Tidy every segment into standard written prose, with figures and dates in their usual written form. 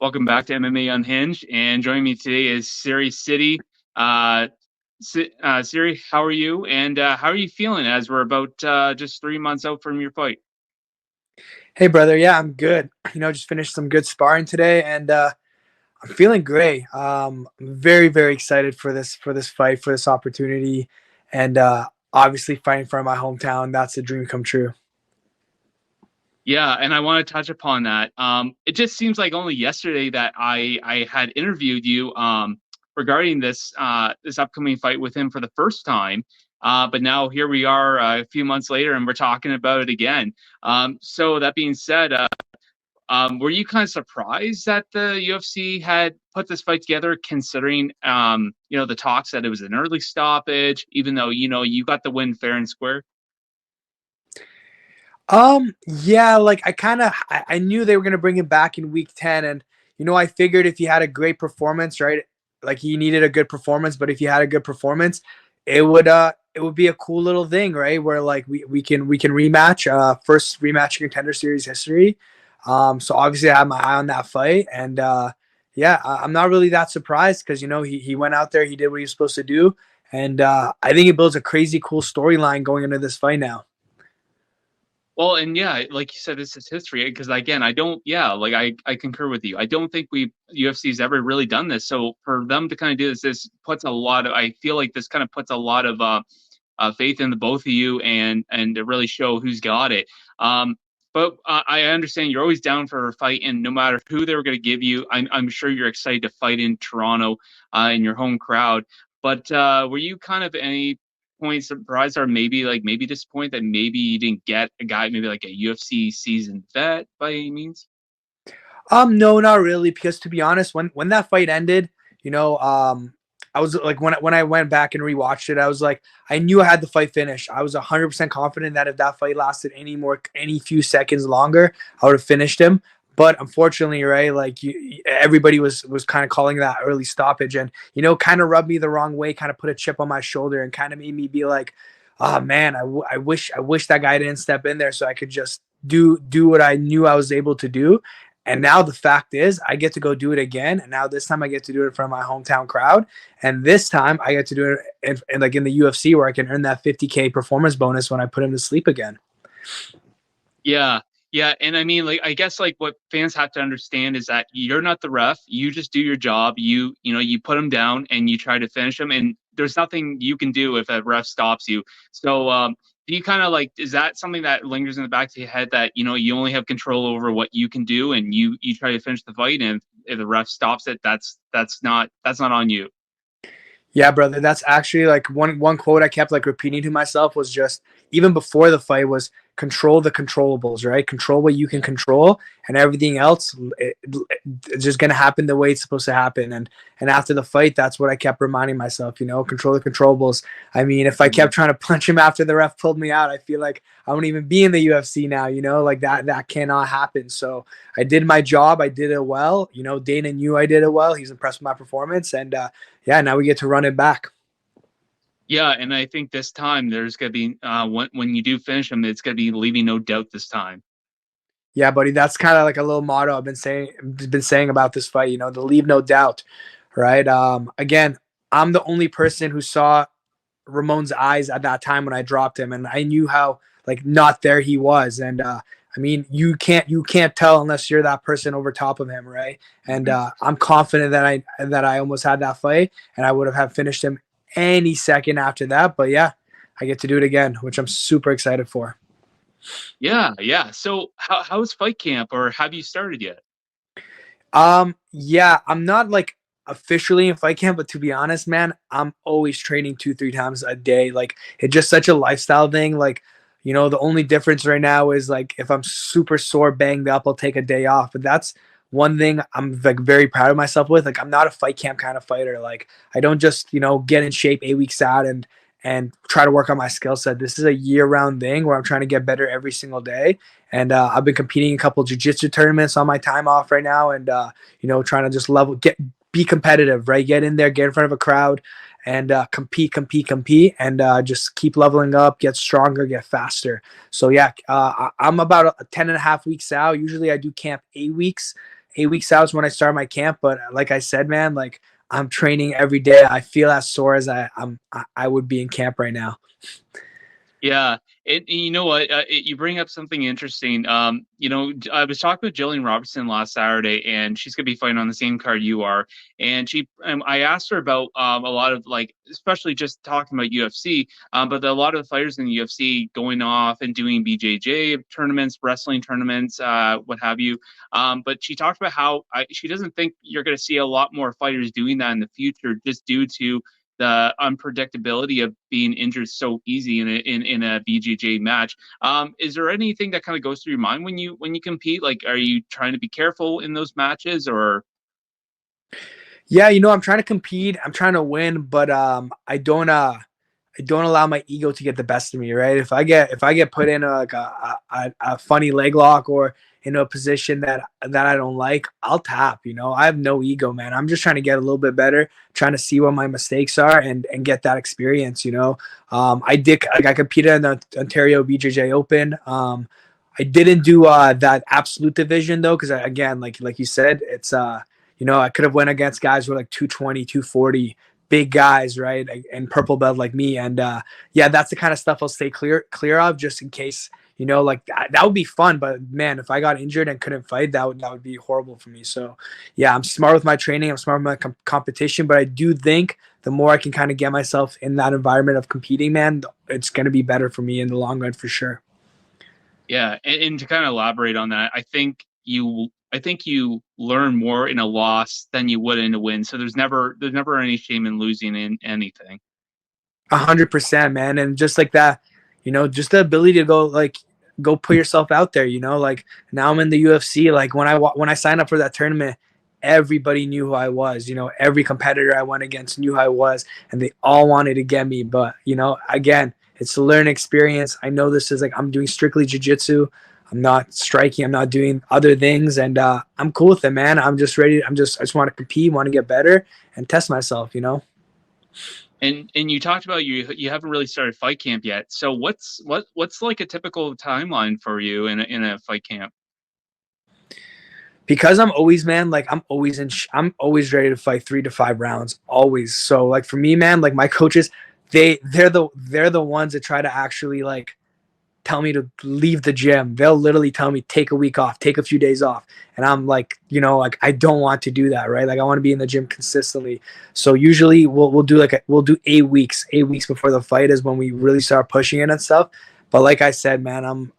Welcome back to MMA Unhinged. And joining me today is Serhiy Sidey. Serhiy, how are you? And how are you feeling as we're about just 3 months out from your fight? Hey brother, yeah, I'm good. Just finished some good sparring today, and I'm feeling great. I'm very excited for this fight, for this opportunity, and obviously fighting for my hometown. That's a dream come true. Yeah, and I want to touch upon that. It just seems like only yesterday that I had interviewed you regarding this upcoming fight with him for the first time. But now here we are a few months later, and we're talking about it again. So that being said, were you kind of surprised that the UFC had put this fight together, considering the talks that it was an early stoppage, even though you got the win fair and square? Yeah, like I knew they were gonna bring him back in week 10, and I figured if he had a great performance, right? Like he needed a good performance, but if he had a good performance, it would be a cool little thing, right? Where like we can rematch, first rematch in Contender Series history. So obviously I have my eye on that fight, and yeah, I'm not really that surprised because he went out there, he did what he was supposed to do, and I think it builds a crazy cool storyline going into this fight now. Well, and yeah, like you said, this is history. Because again, I don't, yeah, like I concur with you. I don't think UFC's ever really done this. So for them to kind of do this puts a lot of. I feel like this kind of puts a lot of faith in the both of you, and to really show who's got it. But I understand you're always down for a fight, and no matter who they were going to give you, I'm sure you're excited to fight in Toronto, in your home crowd. But were you kind of any point surprised, or maybe disappointed that maybe you didn't get a guy, maybe like a UFC seasoned vet by any means? No, not really, because to be honest, when that fight ended, you know, um, I was like when I went back and rewatched it, I was like, I knew I had the fight finished. I was 100% confident that if that fight lasted any few seconds longer, I would have finished him. But unfortunately, right, like everybody was kind of calling that early stoppage, and kind of rubbed me the wrong way, kind of put a chip on my shoulder, and kind of made me be like, oh man, I wish that guy didn't step in there so I could just do what I knew I was able to do. And now the fact is, I get to go do it again. And now this time I get to do it in front of my hometown crowd. And this time I get to do it like in the UFC, where I can earn that 50K performance bonus when I put him to sleep again. Yeah. Yeah, and I mean, like, I guess like what fans have to understand is that you're not the ref. You just do your job. You put them down and you try to finish them, and there's nothing you can do if a ref stops you. So, do you kind of like, is that something that lingers in the back of your head, that you only have control over what you can do, and you try to finish the fight, and if the ref stops it, that's not on you. Yeah, brother, that's actually like one quote I kept like repeating to myself was just even before the fight was control the controllables, right? Control what you can control, and everything else it's just gonna happen the way it's supposed to happen. And after the fight, that's what I kept reminding myself. Control the controllables. I mean, if I kept trying to punch him after the ref pulled me out, I feel like I won't even be in the UFC now. Like that cannot happen. So I did my job. I did it well. Dana knew I did it well. He's impressed with my performance, and yeah, now we get to run it back. Yeah, and I think this time there's gonna be when you do finish them, it's gonna be leaving no doubt this time. Yeah, buddy, that's kind of like a little motto I've been saying about this fight. To leave no doubt, right? Again, I'm the only person who saw Ramon's eyes at that time when I dropped him, and I knew how like not there he was. And I mean, you can't tell unless you're that person over top of him, right? And I'm confident that I almost had that fight, and I would have finished him any second after that. But yeah, I get to do it again, which I'm super excited for. Yeah, yeah. So how's fight camp, or have you started yet? Yeah, I'm not like officially in fight camp, but to be honest, man, I'm always training 2, 3 times a day. Like it's just such a lifestyle thing. Like, the only difference right now is like if I'm super sore, banged up, I'll take a day off. But that's one thing I'm like very proud of myself with. Like I'm not a fight camp kind of fighter. Like I don't just, get in shape 8 weeks out and try to work on my skill set. This is a year-round thing where I'm trying to get better every single day. And I've been competing in a couple jiu-jitsu tournaments on my time off right now, and trying to just be competitive, right? Get in there, get in front of a crowd, and compete, and just keep leveling up, get stronger, get faster. So yeah, I'm about 10 and a half weeks out. Usually I do camp 8 weeks. 8 weeks out is when I start my camp. But like I said, man, like I'm training every day. I feel as sore as I would be in camp right now. Yeah, you know what? You bring up something interesting. I was talking with Jillian Robertson last Saturday, and she's gonna be fighting on the same card you are. And I asked her about a lot of like, especially just talking about UFC, but a lot of the fighters in the UFC going off and doing BJJ tournaments, wrestling tournaments, what have you. But she talked about how she doesn't think you're gonna see a lot more fighters doing that in the future, just due to the unpredictability of being injured so easy in a BJJ match. Is there anything that kind of goes through your mind when you compete? Like, are you trying to be careful in those matches, or Yeah, I'm trying to compete. I'm trying to win, but I don't allow my ego to get the best of me, right? If I get put in a funny leg lock or in a position that I don't like, I'll tap. I have no ego, man. I'm just trying to get a little bit better, trying to see what my mistakes are and get that experience. I competed in the Ontario BJJ Open. I didn't do that absolute division though, because again, like you said, it's I could have went against guys who were like 220, 240, big guys, right? And purple belt like me. And yeah, that's the kind of stuff I'll stay clear of just in case, like that would be fun. But man, if I got injured and couldn't fight, that would be horrible for me. So yeah, I'm smart with my training. I'm smart with my competition, but I do think the more I can kind of get myself in that environment of competing, man, it's going to be better for me in the long run for sure. yeah? And to kind of elaborate on that, I think you learn more in a loss than you would in a win. So there's never any shame in losing in anything. 100%, man. And just like that, just the ability to go put yourself out there. Like now I'm in the UFC. Like when I signed up for that tournament, everybody knew who I was. Every competitor I went against knew who I was, and they all wanted to get me. But again, it's a learning experience. I know this is like I'm doing strictly jujitsu. I'm not striking. I'm not doing other things, and I'm cool with it, man. I'm just ready. I just want to compete, want to get better, and test myself. And you talked about you haven't really started fight camp yet. So what's like a typical timeline for you in a fight camp? Because I'm always, man, like I'm always ready to fight 3 to 5 rounds, always. So like for me, man, like my coaches, they're the ones that try to actually like tell me to leave the gym. They'll literally tell me take a week off, take a few days off, and I'm like, like I don't want to do that, right? Like I want to be in the gym consistently. So usually we'll do we'll do 8 weeks. 8 weeks before the fight is when we really start pushing it and stuff. But like I said, man, I'm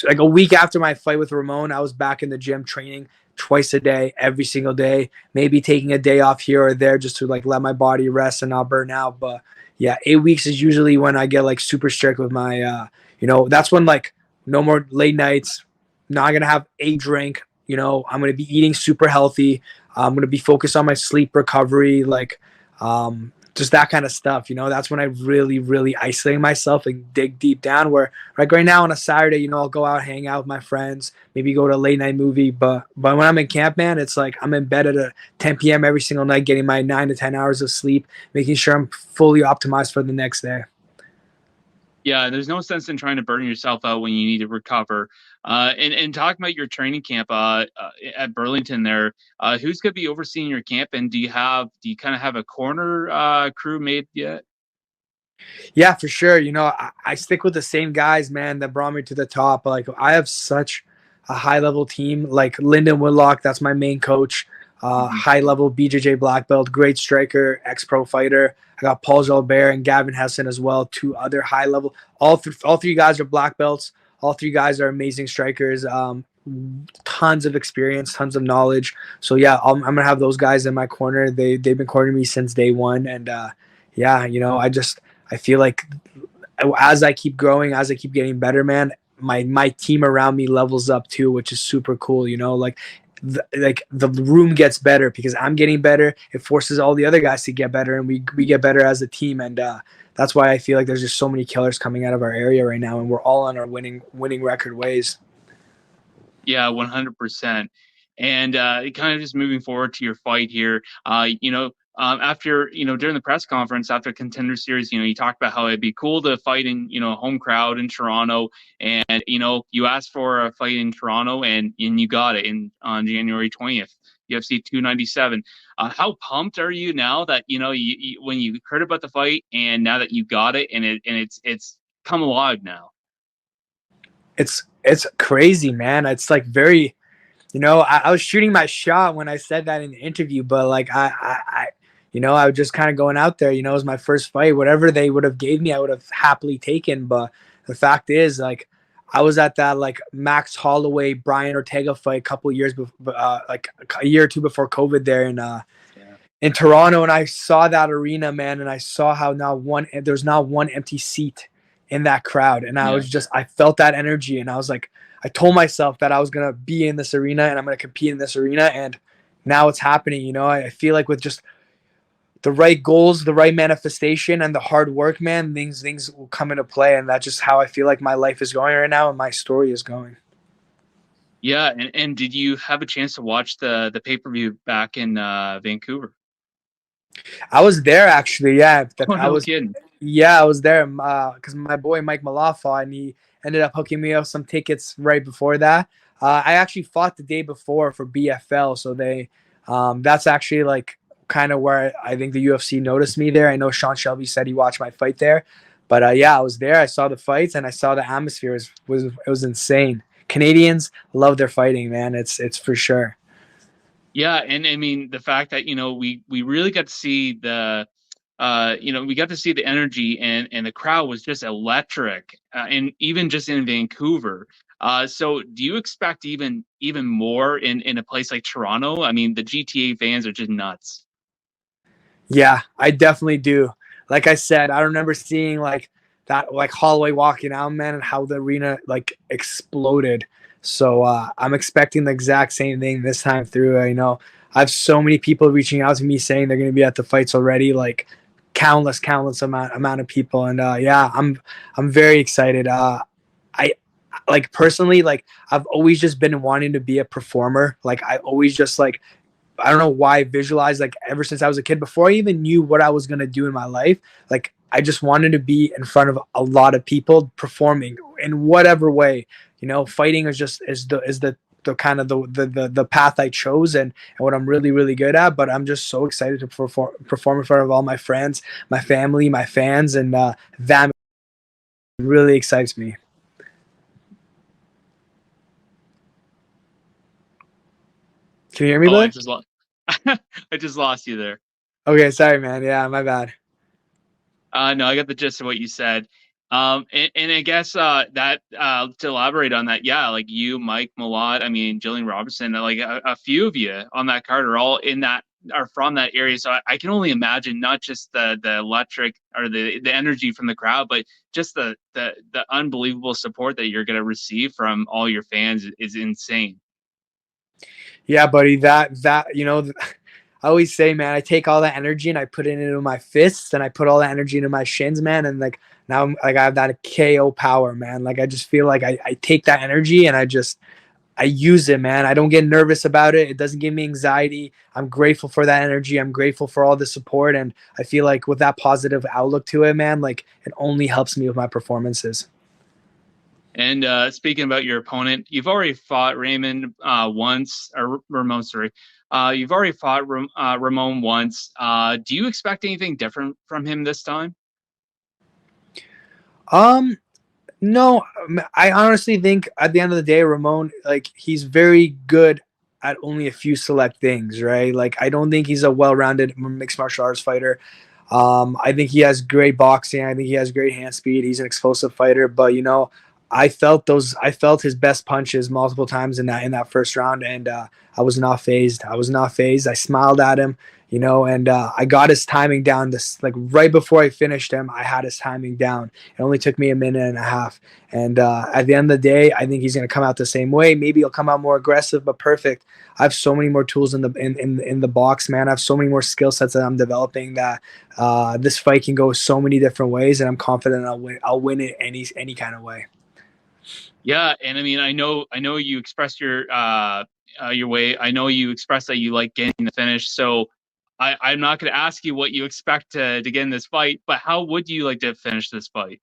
like a week after my fight with Ramon, I was back in the gym training twice a day, every single day, maybe taking a day off here or there just to like let my body rest and not burn out. But yeah, 8 weeks is usually when I get like super strict with my, that's when like no more late nights, not going to have a drink, I'm going to be eating super healthy. I'm going to be focused on my sleep recovery, like, just that kind of stuff. That's when I really, really isolate myself and dig deep down. Where like right now on a Saturday, I'll go out, hang out with my friends, maybe go to a late night movie. But when I'm in camp, man, it's like I'm in bed at 10 p.m. every single night, getting my 9 to 10 hours of sleep, making sure I'm fully optimized for the next day. Yeah, there's no sense in trying to burn yourself out when you need to recover. And talking about your training camp at Burlington there, who's going to be overseeing your camp, and do you kind of have a corner crew made yet? Yeah, for sure. I stick with the same guys, man, that brought me to the top. Like I have such a high level team. Like Lyndon Woodlock, that's my main coach. Mhm. High level BJJ black belt, great striker, ex pro fighter. I got Paul Gilbert and Gavin Hessen as well. Two other high level. All three guys are black belts. All three guys are amazing strikers. Tons of experience, tons of knowledge. So yeah, I'm gonna have those guys in my corner. They've been cornering me since day one, and yeah, I feel like as I keep growing, as I keep getting better, man, my team around me levels up too, which is super cool. The room gets better because I'm getting better. It forces all the other guys to get better, and we get better as a team. And that's why I feel like there's just so many killers coming out of our area right now, and we're all on our winning record ways. Yeah, 100%. And kind of just moving forward to your fight here, after, during the press conference after Contender Series, you talked about how it'd be cool to fight in, a home crowd in Toronto, and you asked for a fight in Toronto, and you got it on January 20th, UFC 297. How pumped are you now that when you heard about the fight and now that you got it and it's come alive now? It's crazy, man. It's like very, I was shooting my shot when I said that in the interview, but like I was just kind of going out there. It was my first fight. Whatever they would have gave me, I would have happily taken. But the fact is, like, I was at that like Max Holloway Brian Ortega fight a couple of years before, like a year or two before COVID there Yeah. in Toronto, and I saw that arena, man, and I saw how there's not one empty seat in that crowd, and Yeah. I felt that energy, and I was like, I told myself that I was gonna be in this arena and I'm gonna compete in this arena, and now it's happening. I feel like with just the right goals, the right manifestation, and the hard work, man, things will come into play, and that's just how I feel like my life is going right now and my story is going. Yeah, and did you have a chance to watch the pay-per-view back in Vancouver? I was there actually, yeah. Oh, no kidding. Yeah, I was there because my boy Mike Malott fought, and he ended up hooking me up some tickets right before that. I actually fought the day before for BFL, so that's actually like kind of where I think the UFC noticed me there. I know Sean Shelby said he watched my fight there, but yeah, I was there. I saw the fights and I saw the atmosphere. It was insane. Canadians love their fighting, man. It's for sure. Yeah, and I mean the fact that we really got to see we got to see the energy, and the crowd was just electric, and even just in Vancouver. So do you expect even more in a place like Toronto? I mean, the GTA fans are just nuts. Yeah, I definitely do. Like I said, I remember seeing like that, like Holloway walking out, man, and how the arena like exploded. So I'm expecting the exact same thing this time through. I have so many people reaching out to me saying they're going to be at the fights already, like countless amount of people, and yeah, I'm very excited. I like personally, like I've always just been wanting to be a performer. Like I always just like I don't know why I visualized like ever since I was a kid, before I even knew what I was gonna do in my life. Like I just wanted to be in front of a lot of people performing in whatever way. Fighting is the kind of the path I chose, and what I'm really really good at. But I'm just so excited to perform in front of all my friends, my family, my fans, and that really excites me. Can you hear me, Oh, I bud? just lost. I just lost you there. Okay, sorry, man. Yeah, my bad. No, I got the gist of what you said. And I guess that to elaborate on that, yeah, like you, Mike Malott, I mean, Jillian Robertson, like a few of you on that card are all are from that area. So I can only imagine not just the electric or the energy from the crowd, but just the unbelievable support that you're going to receive from all your fans is insane. Yeah, buddy. I always say, man, I take all that energy and I put it into my fists, and I put all that energy into my shins, man. And like now, like I have that KO power, man. Like I just feel like I take that energy and I use it, man. I don't get nervous about it. It doesn't give me anxiety. I'm grateful for that energy. I'm grateful for all the support, and I feel like with that positive outlook to it, man, like it only helps me with my performances. And speaking about your opponent, you've already fought Raymond once, or Ramon, sorry. You've already fought Ramon once. Do you expect anything different from him this time? Um, No, I honestly think at the end of the day, Ramon, like he's very good at only a few select things, right? Like I don't think he's a well-rounded mixed martial arts fighter. I think he has great boxing. I think he has great hand speed. He's an explosive fighter, but I felt his best punches multiple times in that first round, and I was not phased. I was not phased. I smiled at him, and I got his timing down. This like right before I finished him, I had his timing down. It only took me a minute and a half, and at the end of the day, I think he's going to come out the same way. Maybe he'll come out more aggressive, but perfect. I have so many more tools in the box, man. I have so many more skill sets that I'm developing that this fight can go so many different ways, and I'm confident I'll win. I'll win it any kind of way. Yeah, and I mean, I know you expressed your way. I know you expressed that you like getting the finish. So I'm not going to ask you what you expect to get in this fight, but how would you like to finish this fight?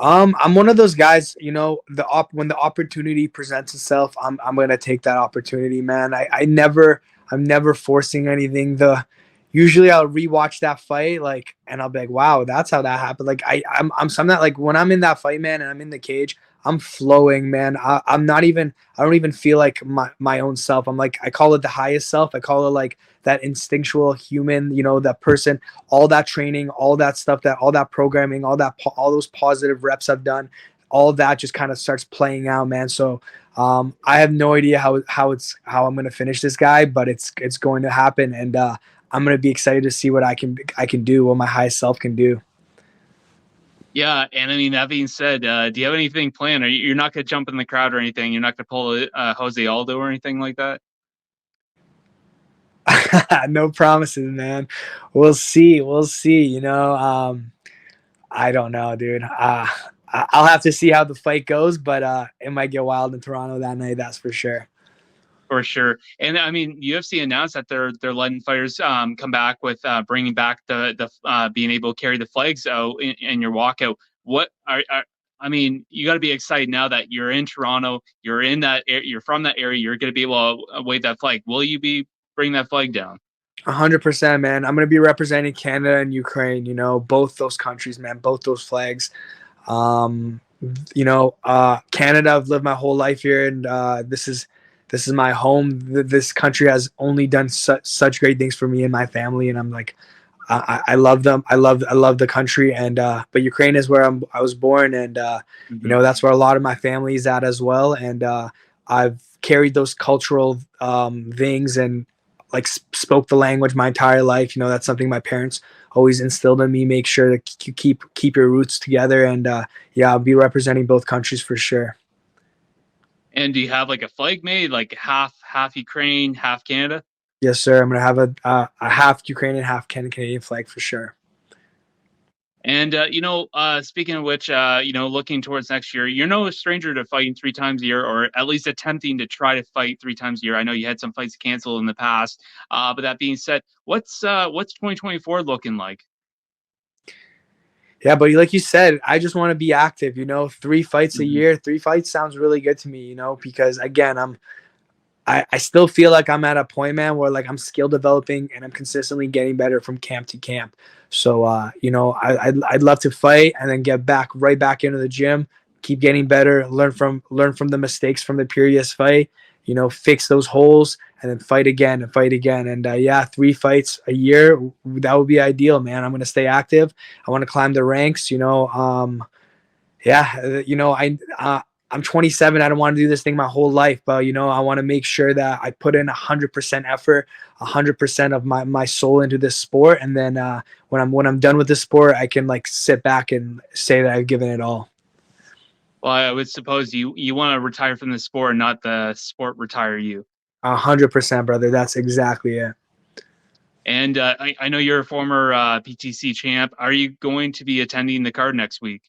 I'm one of those guys, when the opportunity presents itself, I'm gonna take that opportunity, man. I'm never forcing anything. The Usually I'll rewatch that fight, like, and I'll be like, wow, that's how that happened. Like I'm some that like when I'm in that fight, man, and I'm in the cage, I'm flowing, man. I'm not even I don't even feel like my own self. I'm like I call it the highest self. I call it like that instinctual human, that person, all that training, all that stuff, that all that programming, all those positive reps I've done, all that just kind of starts playing out, man. So I have no idea how I'm gonna finish this guy, but it's going to happen, and I'm gonna be excited to see what I can do, what my highest self can do. Yeah, and I mean that being said, do you have anything planned? You're not going to jump in the crowd or anything? You're not going to pull Jose Aldo or anything like that? No promises, man. We'll see. We'll see. I don't know, dude. I'll have to see how the fight goes, but it might get wild in Toronto that night. That's for sure. For sure. And I mean, UFC announced that they're letting fighters come back with bringing back the being able to carry the flags out in your walkout. What are I mean, you got to be excited now that you're in Toronto, you're in you're from that area, you're going to be able to wave that flag. Will you be bringing that flag down? 100%, man. I'm gonna be representing Canada and Ukraine. Both those countries, man. Both those flags. Um, Canada. I've lived my whole life here, and this is my home. This country has only done such great things for me and my family, and I'm like, I love them. I love the country, and but Ukraine is where I was born, and Mm-hmm. that's where a lot of my family is at as well, and I've carried those cultural things and like spoke the language my entire life. That's something my parents always instilled in me. Make sure that you keep your roots together, and yeah, I'll be representing both countries for sure. And do you have like a flag made, like half Ukraine, half Canada? Yes, sir. I'm gonna have a half Ukrainian, half Canadian flag for sure. And speaking of which, looking towards next year, you're no stranger to fighting 3 times a year, or at least attempting to try to fight 3 times a year. I know you had some fights canceled in the past, but that being said, what's 2024 looking like? Yeah, but like you said, I just want to be active. 3 fights a Mhm. year. 3 fights sounds really good to me. Because again, I still feel like I'm at a point, man, where like I'm skill developing and I'm consistently getting better from camp to camp. So, I'd love to fight and then get right back into the gym, keep getting better, learn from the mistakes from the previous fight, fix those holes and then fight again and fight again. And yeah, 3 fights a year, that would be ideal, man. I'm going to stay active. I want to climb the ranks, yeah, I'm 27. I don't want to do this thing my whole life, but I want to make sure that I put in 100% effort, 100% of my soul into this sport, and then when I'm done with this sport, I can like sit back and say that I've given it all. Well, I would suppose you want to retire from the sport, not the sport retire you. 100%, brother. That's exactly it. And I know you're a former PTC champ. Are you going to be attending the card next week?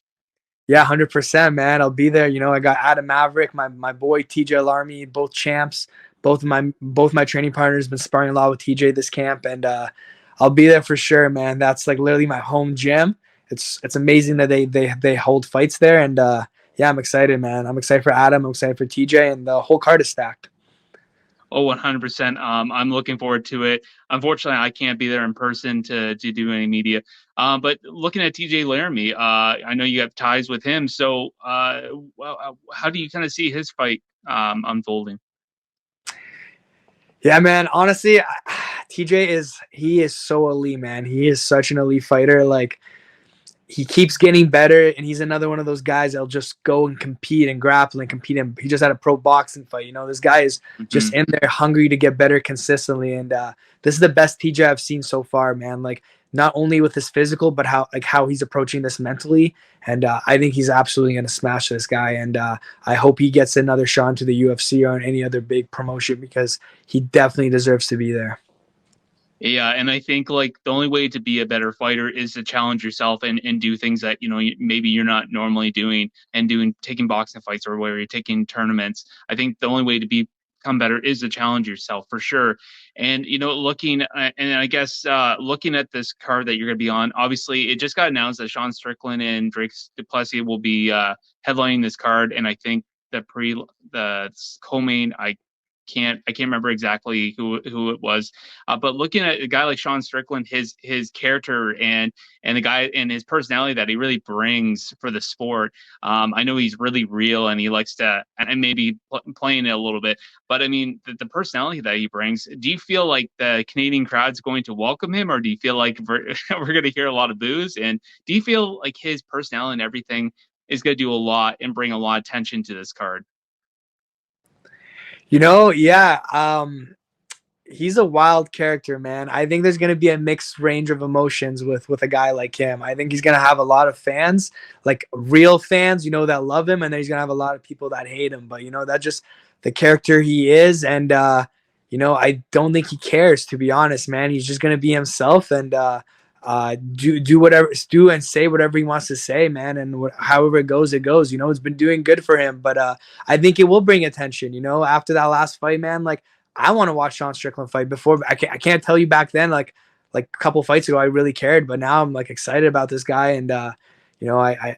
Yeah, 100%, man. I'll be there. I got Adam Maverick, my boy TJ Alarmy, both champs. Both my training partners been sparring a lot with TJ this camp, and I'll be there for sure, man. That's like literally my home gym. It's amazing that they hold fights there, and yeah, I'm excited, man. I'm excited for Adam. I'm excited for TJ, and the whole card is stacked. Oh, 100%. I'm looking forward to it. Unfortunately, I can't be there in person to do any media. But looking at TJ Laramie, I know you have ties with him. So, how do you kind of see his fight unfolding? Yeah, man. Honestly, TJ is so elite, man. He is such an elite fighter. Like he keeps getting better, and he's another one of those guys that'll just go and compete and grapple and compete. And he just had a pro boxing fight. This guy is just Hmm. in there hungry to get better consistently. And this is the best TJ I've seen so far, man. Like not only with his physical, but how he's approaching this mentally. And I think he's absolutely gonna smash this guy. And I hope he gets another shot into the UFC or any other big promotion because he definitely deserves to be there. Yeah, and I think like the only way to be a better fighter is to challenge yourself and do things that maybe you're not normally doing and taking boxing fights or where you're taking tournaments. I think the only way to be become better is to challenge yourself for sure. And looking and I guess looking at this card that you're going to be on, obviously it just got announced that Sean Strickland and Drake Duplessis will be headlining this card, and I think the co-main I can't remember exactly who it was, but looking at a guy like Sean Strickland, his character and the guy and his personality that he really brings for the sport. I know he's really real and he likes to and maybe playing it a little bit, but I mean the personality that he brings. Do you feel like the Canadian crowd's going to welcome him, or do you feel like we're going to hear a lot of boos? And do you feel like his personality and everything is going to do a lot and bring a lot of attention to this card? Yeah. He's a wild character, man. I think there's going to be a mixed range of emotions with a guy like him. I think he's going to have a lot of fans, like real fans, that love him, and then he's going to have a lot of people that hate him. But that's just the character he is, and I don't think he cares, to be honest, man. He's just going to be himself and do and say whatever he wants to say, man. And however it goes, it goes. It's been doing good for him, but I think it will bring attention. After that last fight, man, like. I want to watch Sean Strickland fight. Before I can't tell you back then, like a couple fights ago, I really cared, but now I'm like excited about this guy. And I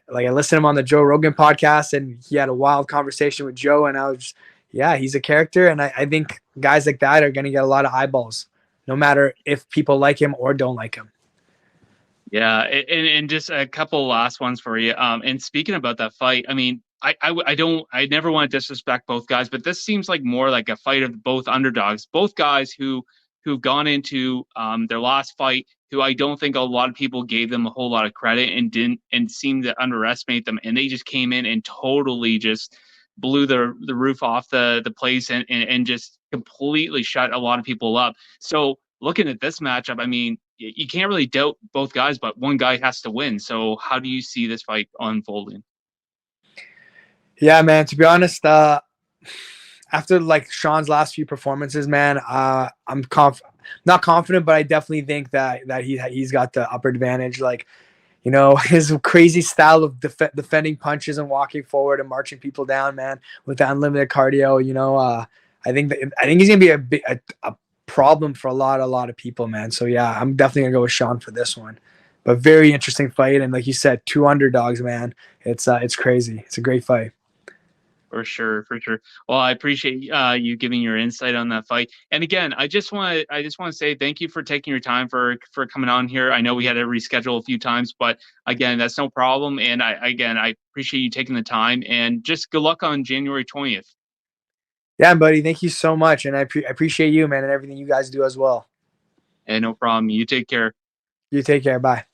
listened to him on the Joe Rogan podcast, and he had a wild conversation with Joe, and I was just, yeah, he's a character, and I think guys like that are going to get a lot of eyeballs, no matter if people like him or don't like him. Yeah, and just a couple last ones for you. And speaking about that fight, I mean, I never want to disrespect both guys, but this seems like more like a fight of both underdogs, both guys who've gone into their last fight, who I don't think a lot of people gave them a whole lot of credit and didn't and seemed to underestimate them, and they just came in and totally just blew the roof off the place and just completely shut a lot of people up. So looking at this matchup, I mean, you can't really doubt both guys, but one guy has to win. So how do you see this fight unfolding? Yeah, man. To be honest, after like Sean's last few performances, man, not confident, but I definitely think that he's got the upper advantage. Like, his crazy style of defending punches and walking forward and marching people down, man, with the unlimited cardio. I think he's gonna be a problem for a lot of people, man. So yeah, I'm definitely gonna go with Sean for this one. But very interesting fight, and like you said, two underdogs, man. It's crazy. It's a great fight. For sure, for sure. Well, I appreciate you giving your insight on that fight. And again, I just want to say thank you for taking your time for coming on here. I know we had to reschedule a few times, but again, that's no problem. And I appreciate you taking the time. And just good luck on January 20th. Yeah, buddy. Thank you so much, and I appreciate you, man, and everything you guys do as well. And no problem. You take care. You take care. Bye.